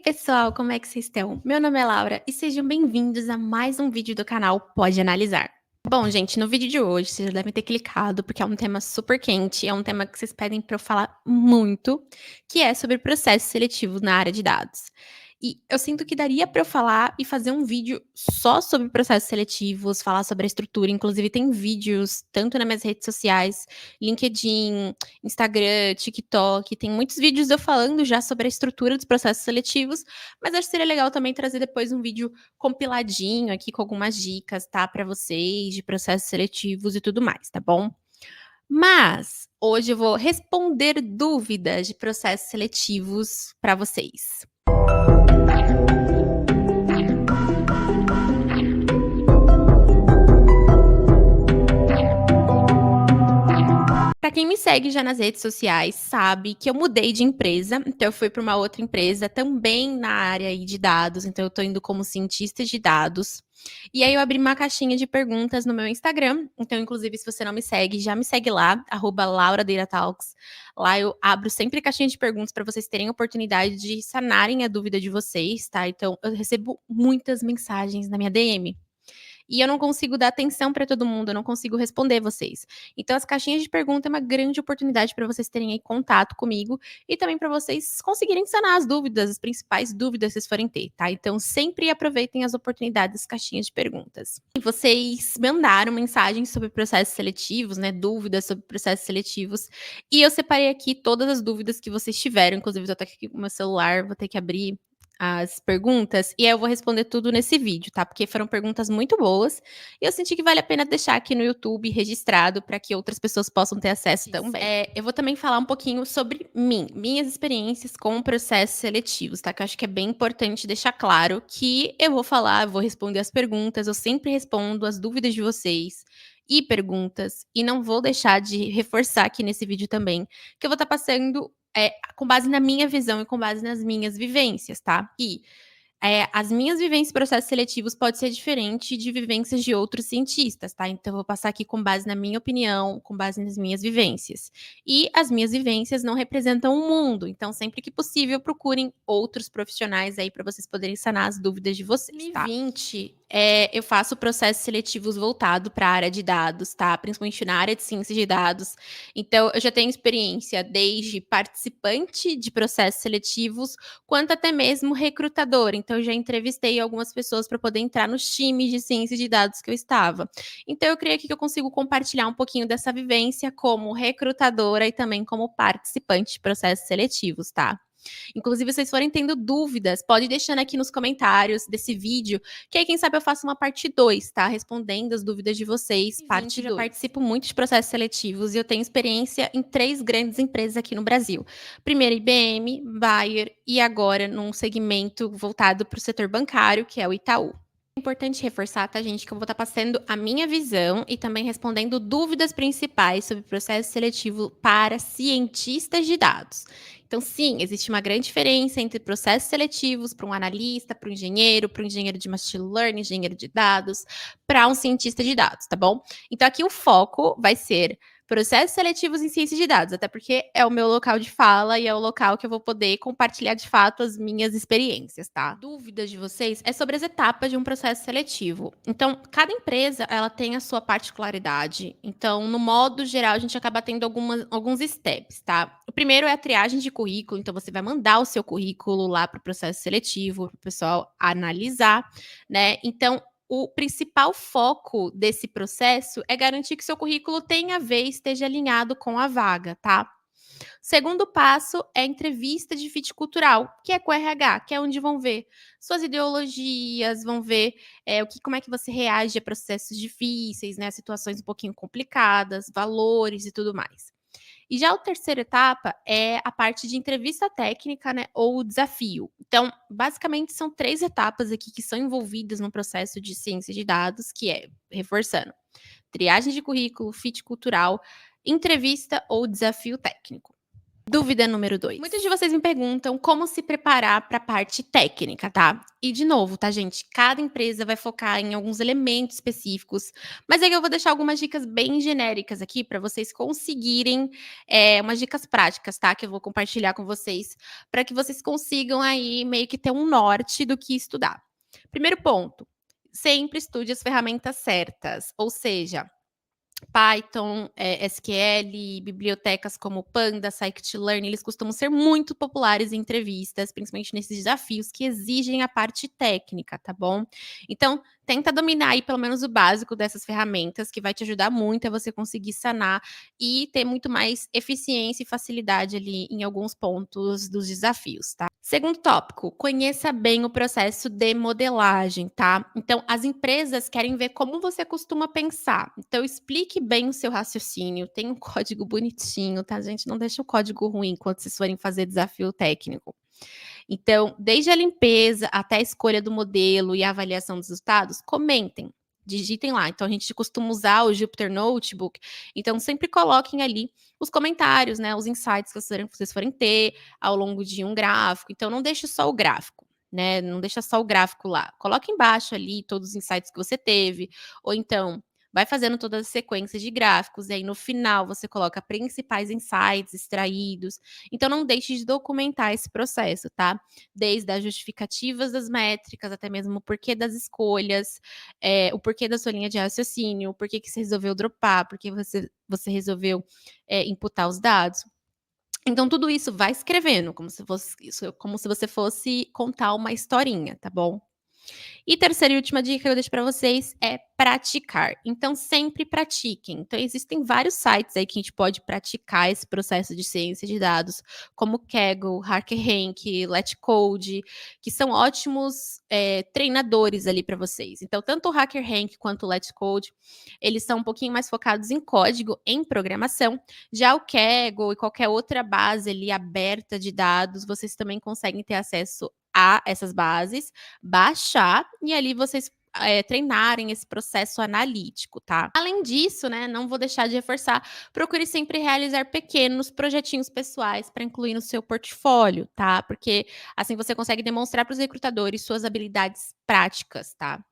Pessoal, como é que vocês estão? Meu nome é Laura e sejam bem-vindos a mais um vídeo do canal Pode Analisar. Bom, gente, no vídeo de hoje vocês já devem ter clicado porque é um tema super quente, é um tema que vocês pedem para eu falar muito, que é sobre processo seletivo na área de dados. E eu sinto que daria para eu falar e fazer um vídeo só sobre processos seletivos, falar sobre a estrutura, inclusive tem vídeos tanto nas minhas redes sociais, LinkedIn, Instagram, TikTok, tem muitos vídeos eu falando já sobre a estrutura dos processos seletivos, mas acho que seria legal também trazer depois um vídeo compiladinho aqui com algumas dicas, tá, para vocês de processos seletivos e tudo mais, tá bom? Mas hoje eu vou responder dúvidas de processos seletivos para vocês. Para quem me segue já nas redes sociais, sabe que eu mudei de empresa, então eu fui para uma outra empresa também na área aí de dados, então eu estou indo como cientista de dados. E aí eu abri uma caixinha de perguntas no meu Instagram, então inclusive se você não me segue, já me segue lá, @lauradatatalks. Lá eu abro sempre caixinha de perguntas para vocês terem a oportunidade de sanarem a dúvida de vocês, tá? Então eu recebo muitas mensagens na minha DM. E eu não consigo dar atenção para todo mundo, eu não consigo responder vocês. Então as caixinhas de pergunta é uma grande oportunidade para vocês terem aí contato comigo e também para vocês conseguirem sanar as dúvidas, as principais dúvidas que vocês forem ter, tá? Então sempre aproveitem as oportunidades das caixinhas de perguntas. E vocês mandaram mensagens sobre processos seletivos, né? Dúvidas sobre processos seletivos. E eu separei aqui todas as dúvidas que vocês tiveram. Inclusive, eu tô aqui com o meu celular, vou ter que abrir as perguntas, e aí eu vou responder tudo nesse vídeo, tá? Porque foram perguntas muito boas, e eu senti que vale a pena deixar aqui no YouTube registrado para que outras pessoas possam ter acesso também. Eu vou também falar um pouquinho sobre minhas experiências com processos seletivos, tá? Que eu acho que é bem importante deixar claro que eu vou falar, eu vou responder as perguntas, eu sempre respondo as dúvidas de vocês e perguntas, e não vou deixar de reforçar aqui nesse vídeo também, que eu vou estar passando com base na minha visão e com base nas minhas vivências, tá? E as minhas vivências em processos seletivos pode ser diferente de vivências de outros cientistas, tá? Então, eu vou passar aqui com base na minha opinião, com base nas minhas vivências. E as minhas vivências não representam o mundo, então, sempre que possível, procurem outros profissionais aí para vocês poderem sanar as dúvidas de vocês, tá? 2020, eu faço processos seletivos voltado para a área de dados, tá? Principalmente na área de ciência de dados. Então, eu já tenho experiência desde participante de processos seletivos, quanto até mesmo recrutador. Então, eu já entrevistei algumas pessoas para poder entrar nos times de ciência de dados que eu estava. Então, eu creio aqui que eu consigo compartilhar um pouquinho dessa vivência como recrutadora e também como participante de processos seletivos, tá? Inclusive, se vocês forem tendo dúvidas, pode deixando aqui nos comentários desse vídeo, que aí quem sabe eu faço uma parte 2, tá? Respondendo as dúvidas de vocês, parte 2. Eu participo muito de processos seletivos e eu tenho experiência em 3 grandes empresas aqui no Brasil. Primeiro IBM, Bayer e agora num segmento voltado para o setor bancário, que é o Itaú. É importante reforçar, tá, gente, que eu vou estar passando a minha visão e também respondendo dúvidas principais sobre processo seletivo para cientistas de dados. Então, sim, existe uma grande diferença entre processos seletivos para um analista, para um engenheiro de machine learning, engenheiro de dados, para um cientista de dados, tá bom? Então, aqui o foco vai ser processos seletivos em ciência de dados, até porque é o meu local de fala e é o local que eu vou poder compartilhar de fato as minhas experiências, tá? Dúvidas de vocês é sobre as etapas de um processo seletivo. Então, cada empresa, ela tem a sua particularidade. Então, no modo geral, a gente acaba tendo alguns steps, tá? O primeiro é a triagem de currículo, então você vai mandar o seu currículo lá para o processo seletivo, para o pessoal analisar, né? Então, o principal foco desse processo é garantir que seu currículo tenha a ver e esteja alinhado com a vaga, tá? Segundo passo é a entrevista de fit cultural, que é com o RH, que é onde vão ver suas ideologias, vão ver como é que você reage a processos difíceis, né, situações um pouquinho complicadas, valores e tudo mais. E já a terceira etapa é a parte de entrevista técnica, né, ou desafio. Então, basicamente, são 3 etapas aqui que são envolvidas no processo de ciência de dados, que é, reforçando, triagem de currículo, fit cultural, entrevista ou desafio técnico. Dúvida número 2. Muitos de vocês me perguntam como se preparar para a parte técnica, tá? E de novo, tá, gente? Cada empresa vai focar em alguns elementos específicos, mas aí eu vou deixar algumas dicas bem genéricas aqui para vocês conseguirem, umas dicas práticas, tá? Que eu vou compartilhar com vocês, para que vocês consigam aí meio que ter um norte do que estudar. Primeiro ponto, sempre estude as ferramentas certas, ou seja, Python, SQL, bibliotecas como Panda, Scikit-learn, eles costumam ser muito populares em entrevistas, principalmente nesses desafios que exigem a parte técnica, tá bom? Então, tenta dominar aí pelo menos o básico dessas ferramentas, que vai te ajudar muito a você conseguir sanar e ter muito mais eficiência e facilidade ali em alguns pontos dos desafios, tá? Segundo tópico, conheça bem o processo de modelagem, tá? Então, as empresas querem ver como você costuma pensar. Então, explique bem o seu raciocínio. Tem um código bonitinho, tá, gente? Não deixa o código ruim quando vocês forem fazer desafio técnico. Então, desde a limpeza até a escolha do modelo e a avaliação dos resultados, comentem. Digitem lá. Então, a gente costuma usar o Jupyter Notebook. Então, sempre coloquem ali os comentários, né? Os insights que vocês forem ter ao longo de um gráfico. Então, não deixe só o gráfico, né? Não deixa só o gráfico lá. Coloque embaixo ali todos os insights que você teve. Ou então, vai fazendo todas as sequências de gráficos. E aí, no final, você coloca principais insights extraídos. Então, não deixe de documentar esse processo, tá? Desde as justificativas das métricas, até mesmo o porquê das escolhas, o porquê da sua linha de raciocínio, o porquê que você resolveu dropar, porque você resolveu imputar os dados. Então, tudo isso vai escrevendo, como se você fosse contar uma historinha, tá bom? E terceira e última dica que eu deixo para vocês é praticar. Então, sempre pratiquem. Então, existem vários sites aí que a gente pode praticar esse processo de ciência de dados, como Kaggle, HackerRank, LetCode, que são ótimos treinadores ali para vocês. Então, tanto o HackerRank quanto o LetCode, eles são um pouquinho mais focados em código, em programação. Já o Kaggle e qualquer outra base ali aberta de dados, vocês também conseguem ter acesso a essas bases, baixar e ali vocês treinarem esse processo analítico, tá? Além disso, né, não vou deixar de reforçar, procure sempre realizar pequenos projetinhos pessoais para incluir no seu portfólio, tá? Porque assim você consegue demonstrar para os recrutadores suas habilidades práticas, tá?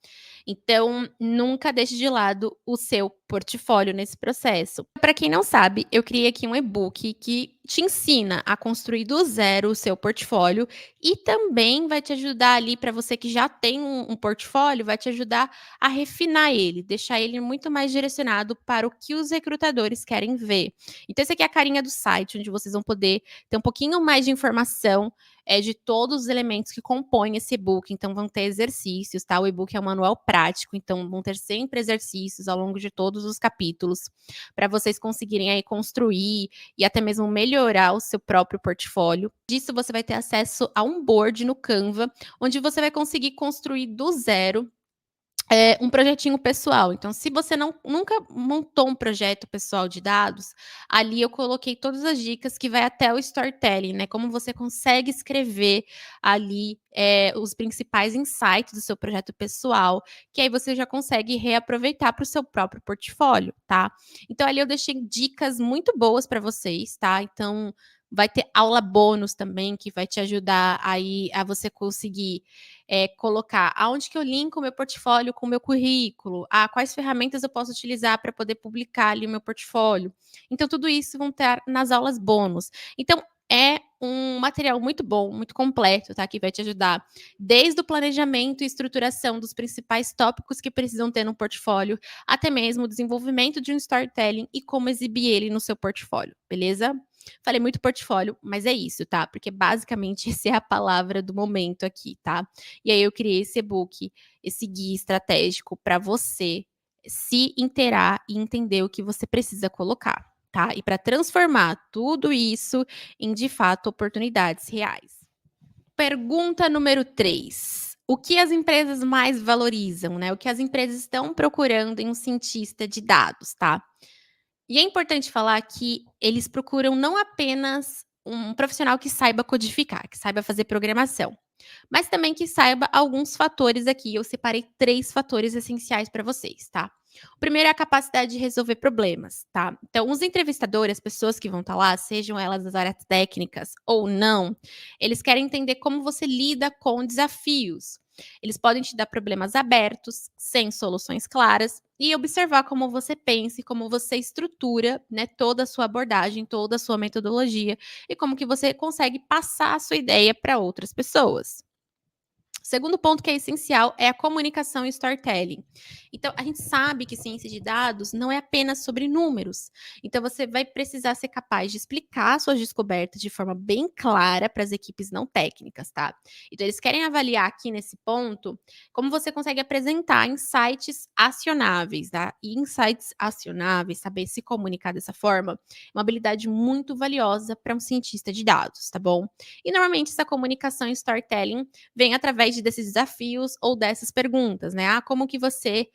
Então, nunca deixe de lado o seu portfólio nesse processo. Para quem não sabe, eu criei aqui um e-book que te ensina a construir do zero o seu portfólio e também vai te ajudar ali para você que já tem um portfólio, vai te ajudar a refinar ele, deixar ele muito mais direcionado para o que os recrutadores querem ver. Então, esse aqui é a carinha do site, onde vocês vão poder ter um pouquinho mais de informação de todos os elementos que compõem esse e-book. Então, vão ter exercícios, tá? O e-book é um manual prático, então vão ter sempre exercícios ao longo de todos os capítulos, para vocês conseguirem aí construir e até mesmo melhorar o seu próprio portfólio. Disso, você vai ter acesso a um board no Canva, onde você vai conseguir construir do zero um projetinho pessoal. Então, se você nunca montou um projeto pessoal de dados, ali eu coloquei todas as dicas que vai até o storytelling, né? Como você consegue escrever ali os principais insights do seu projeto pessoal, que aí você já consegue reaproveitar para o seu próprio portfólio, tá? Então, ali eu deixei dicas muito boas para vocês, tá? Então, vai ter aula bônus também, que vai te ajudar aí a você conseguir colocar aonde que eu linko o meu portfólio com o meu currículo, quais ferramentas eu posso utilizar para poder publicar ali o meu portfólio. Então, tudo isso vão estar nas aulas bônus. Então, é um material muito bom, muito completo, tá? Que vai te ajudar desde o planejamento e estruturação dos principais tópicos que precisam ter no portfólio, até mesmo o desenvolvimento de um storytelling e como exibir ele no seu portfólio, beleza? Falei muito portfólio, mas é isso, tá? Porque basicamente essa é a palavra do momento aqui, tá? E aí eu criei esse e-book, esse guia estratégico para você se inteirar e entender o que você precisa colocar, tá? E para transformar tudo isso em, de fato, oportunidades reais. Pergunta número 3. O que as empresas mais valorizam, né? O que as empresas estão procurando em um cientista de dados, tá? E é importante falar que eles procuram não apenas um profissional que saiba codificar, que saiba fazer programação, mas também que saiba alguns fatores aqui. Eu separei 3 fatores essenciais para vocês, tá? O primeiro é a capacidade de resolver problemas, tá? Então, os entrevistadores, as pessoas que vão estar lá, sejam elas das áreas técnicas ou não, eles querem entender como você lida com desafios. Eles podem te dar problemas abertos, sem soluções claras, e observar como você pensa e como você estrutura, né, toda a sua abordagem, toda a sua metodologia e como que você consegue passar a sua ideia para outras pessoas. Segundo ponto que é essencial é a comunicação e storytelling. Então, a gente sabe que ciência de dados não é apenas sobre números. Então, você vai precisar ser capaz de explicar suas descobertas de forma bem clara para as equipes não técnicas, tá? Então, eles querem avaliar aqui nesse ponto como você consegue apresentar insights acionáveis, tá? E insights acionáveis, saber se comunicar dessa forma, é uma habilidade muito valiosa para um cientista de dados, tá bom? E normalmente essa comunicação e storytelling vem através desses desafios ou dessas perguntas, né? Ah, como que você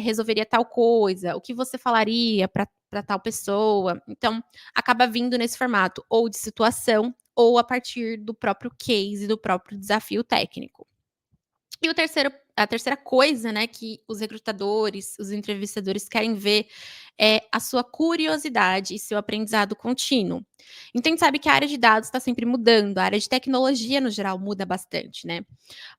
resolveria tal coisa? O que você falaria para tal pessoa? Então, acaba vindo nesse formato ou de situação ou a partir do próprio case, do próprio desafio técnico. E a terceira coisa, né, que os recrutadores, os entrevistadores querem ver é a sua curiosidade e seu aprendizado contínuo. Então, a gente sabe que a área de dados está sempre mudando, a área de tecnologia, no geral, muda bastante, né?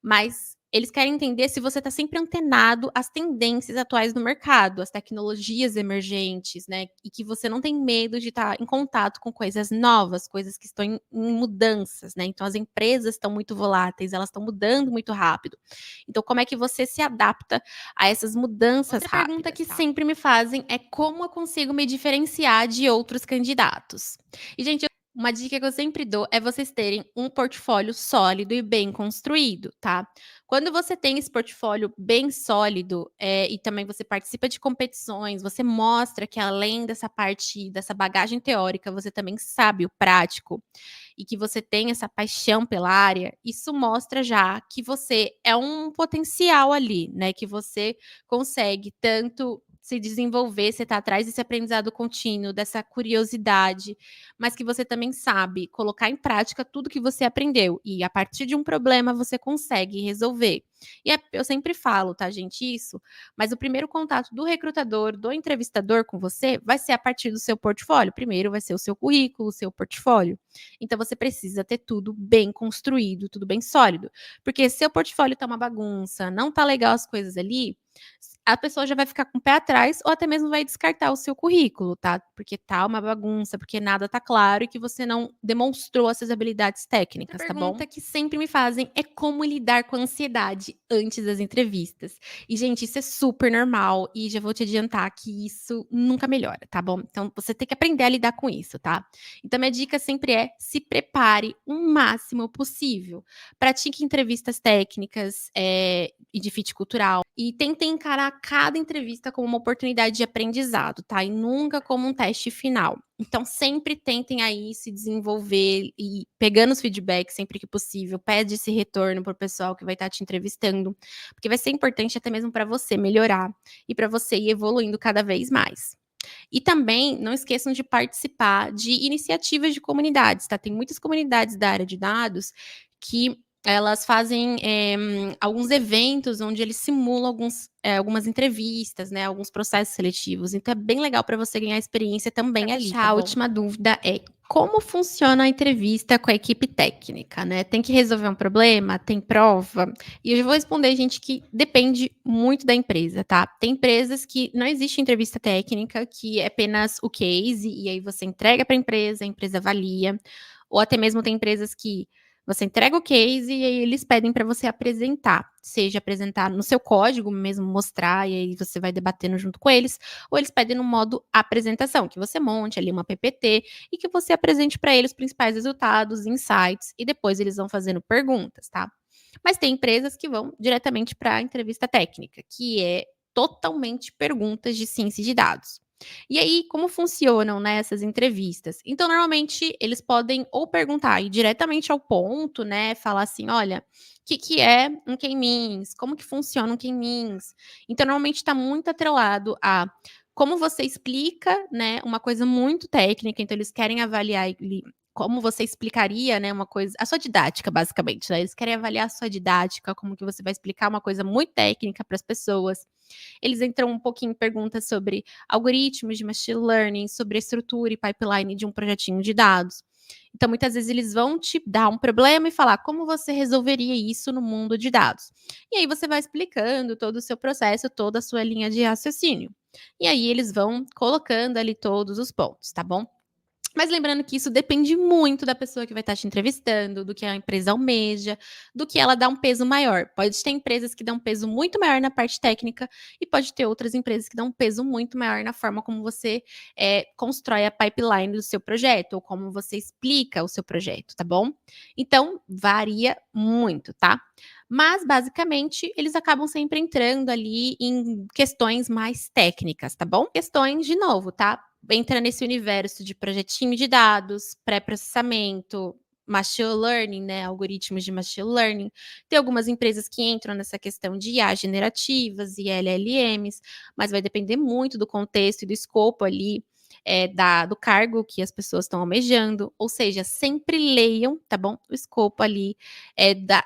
Mas eles querem entender se você está sempre antenado às tendências atuais do mercado, às tecnologias emergentes, né? E que você não tem medo de estar em contato com coisas novas, coisas que estão em mudanças, né? Então, as empresas estão muito voláteis, elas estão mudando muito rápido. Então, como é que você se adapta a essas mudanças Outra rápidas? Pergunta que sempre me fazem é como eu consigo me diferenciar de outros candidatos. E, gente, uma dica que eu sempre dou é vocês terem um portfólio sólido e bem construído, tá? Quando você tem esse portfólio bem sólido, e também você participa de competições, você mostra que além dessa parte, dessa bagagem teórica, você também sabe o prático e que você tem essa paixão pela área, isso mostra já que você é um potencial ali, né? Que você consegue tanto se desenvolver, você está atrás desse aprendizado contínuo, dessa curiosidade, mas que você também sabe colocar em prática tudo que você aprendeu. E a partir de um problema você consegue resolver. E eu sempre falo, tá, gente, isso, mas o primeiro contato do recrutador, do entrevistador com você, vai ser a partir do seu portfólio. Primeiro vai ser o seu currículo, o seu portfólio. Então você precisa ter tudo bem construído, tudo bem sólido. Porque se seu portfólio tá uma bagunça, não tá legal as coisas ali, a pessoa já vai ficar com o pé atrás ou até mesmo vai descartar o seu currículo, tá? Porque tá uma bagunça, porque nada tá claro e que você não demonstrou essas habilidades técnicas, tá bom? A pergunta que sempre me fazem é como lidar com a ansiedade antes das entrevistas. E, gente, isso é super normal e já vou te adiantar que isso nunca melhora, tá bom? Então, você tem que aprender a lidar com isso, tá? Então, minha dica sempre é se prepare o máximo possível. Pratique entrevistas técnicas e de fit cultural. E tentem encarar cada entrevista como uma oportunidade de aprendizado, tá? E nunca como um teste final. Então, sempre tentem aí se desenvolver e pegando os feedbacks sempre que possível, pede esse retorno para o pessoal que vai estar te entrevistando, porque vai ser importante até mesmo para você melhorar e para você ir evoluindo cada vez mais. E também não esqueçam de participar de iniciativas de comunidades, tá? Tem muitas comunidades da área de dados que elas fazem alguns eventos onde eles simulam algumas entrevistas, né? Alguns processos seletivos. Então é bem legal para você ganhar experiência também ali. Tá, a última dúvida é como funciona a entrevista com a equipe técnica, né? Tem que resolver um problema? Tem prova? E eu já vou responder, gente, que depende muito da empresa, tá? Tem empresas que não existe entrevista técnica, que é apenas o case, e aí você entrega para a empresa avalia. Ou até mesmo tem empresas que você entrega o case e aí eles pedem para você apresentar, seja apresentar no seu código mesmo, mostrar, e aí você vai debatendo junto com eles, ou eles pedem no modo apresentação, que você monte ali uma PPT e que você apresente para eles os principais resultados, insights, e depois eles vão fazendo perguntas, tá? Mas tem empresas que vão diretamente para a entrevista técnica, que é totalmente perguntas de ciência de dados. E aí, como funcionam, né, essas entrevistas? Então, normalmente, eles podem ou perguntar e diretamente ao ponto, né, falar assim, olha, o que é um K-means? Como que funciona um K-means? Então, normalmente está muito atrelado a como você explica, né, uma coisa muito técnica, então eles querem avaliar como você explicaria, né, uma coisa a sua didática basicamente, né, eles querem avaliar a sua didática, como que você vai explicar uma coisa muito técnica para as pessoas. Eles entram um pouquinho em perguntas sobre algoritmos de machine learning, sobre a estrutura e pipeline de um projetinho de dados. Então, muitas vezes eles vão te dar um problema e falar como você resolveria isso no mundo de dados. E aí você vai explicando todo o seu processo, toda a sua linha de raciocínio. E aí eles vão colocando ali todos os pontos, tá bom? Mas lembrando que isso depende muito da pessoa que vai estar te entrevistando, do que a empresa almeja, do que ela dá um peso maior. Pode ter empresas que dão um peso muito maior na parte técnica e pode ter outras empresas que dão um peso muito maior na forma como você constrói a pipeline do seu projeto ou como você explica o seu projeto, tá bom? Então, varia muito, tá? Mas, basicamente, eles acabam sempre entrando ali em questões mais técnicas, tá bom? Questões, de novo, tá? Entra nesse universo de projetinho de dados, pré-processamento, machine learning, né, algoritmos de machine learning. Tem algumas empresas que entram nessa questão de IA generativas e LLMs, mas vai depender muito do contexto e do escopo ali, do cargo que as pessoas estão almejando. Ou seja, sempre leiam, tá bom? O escopo ali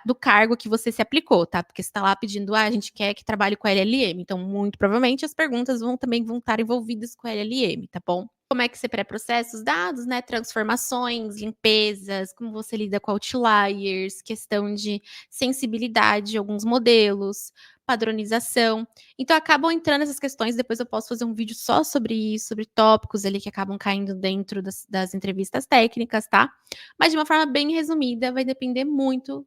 do cargo que você se aplicou, tá? Porque você está lá pedindo, a gente quer que trabalhe com LLM. Então, muito provavelmente, as perguntas também vão estar envolvidas com LLM, tá bom? Como é que você pré-processa os dados, né? Transformações, limpezas, como você lida com outliers, questão de sensibilidade de alguns modelos, padronização. Então, acabam entrando essas questões. Depois eu posso fazer um vídeo só sobre isso, sobre tópicos ali que acabam caindo dentro das entrevistas técnicas, tá? Mas de uma forma bem resumida, vai depender muito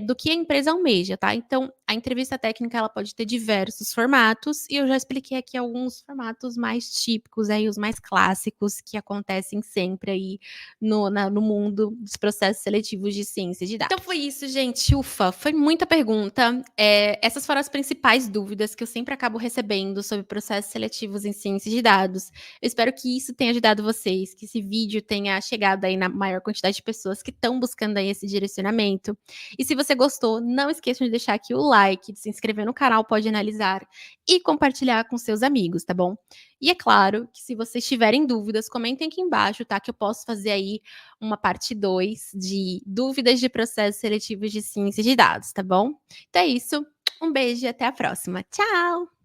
do que a empresa almeja, tá? Então, a entrevista técnica ela pode ter diversos formatos, e eu já expliquei aqui alguns formatos mais típicos, aí, os mais clássicos que acontecem sempre aí no mundo dos processos seletivos de ciência de dados. Então foi isso, gente. Ufa, foi muita pergunta. Essas foram as principais dúvidas que eu sempre acabo recebendo sobre processos seletivos em ciência de dados. Eu espero que isso tenha ajudado vocês, que esse vídeo tenha chegado aí na maior quantidade de pessoas que estão buscando aí esse direcionamento. E se você gostou, não esqueçam de deixar aqui o like, de se inscrever no canal Pode Analisar e compartilhar com seus amigos, tá bom? E é claro que se vocês tiverem dúvidas, comentem aqui embaixo, tá? Que eu posso fazer aí uma parte 2 de dúvidas de processos seletivos de ciência de dados, tá bom? Então é isso. Um beijo e até a próxima. Tchau!